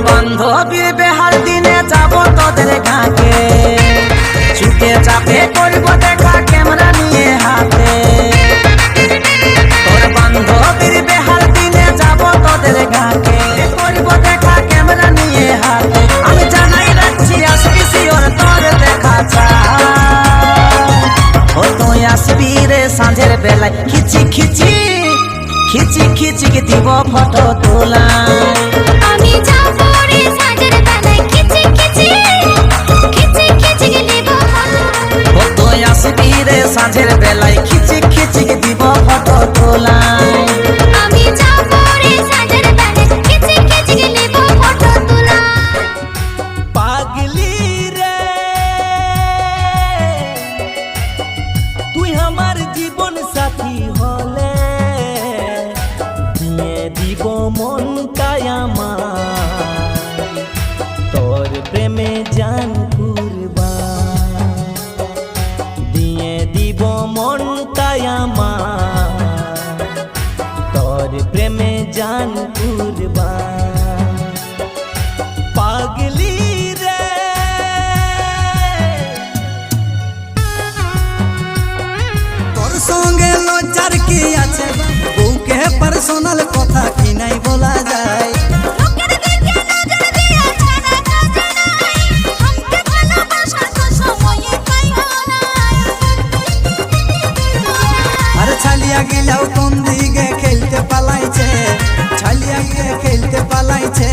বান্ধবীর বেহাল দিনে যাব তোদের গাঁকে, চুপে চাপে করব দেখা ক্যামেরা নিয়ে হাতে। তোর বান্ধবীর বেহাল দিনে যাব তোদের গাঁকে, করব দেখা ক্যামেরা নিয়ে হাতে। আমি জানাই রাখছি আসবি শিওর তোর দেখা চাই। ও তুই আসবি রে সাঁঝের বেলায়, খিচি খিচি খিচি খিচি দিব ফটো তোলায়। আমি যাব রে সাঁঝের বেলায়, খিচি খিচি খিচি খিচি দিব ফটো। ও তুই আসবি রে সাঁঝের বেলায়, খিচি খিচি দিব ফটো তোলায়। আমি যাব রে সাঁঝের বেলায়, খিচি খিচি দিব ফটো তোলায়। পাগলি রে তুই আমার জীবন সাথী হলে, দিয়ে দিব মন কায়ামার, তোর প্রেমে জান কুরবান। দিয়ে দিব মন কায়ামার, তোর প্রেমে জান কুরবান। পাগলি রে তোর সঙ্গে লজ্জার কি আছে, বউকে পার্সোনাল কথা কি নাই বলা যায়। লোকের দেখে নজর দিয়া ছাড়া কাজ নাই, हमके ভালোবাসা তো সময়ে পাই নাই। আর ছালিয়া গেলেও কোন দিকে খেলতে পালাইছে, ছালিয়া গিয়ে খেলতে পালাইছে।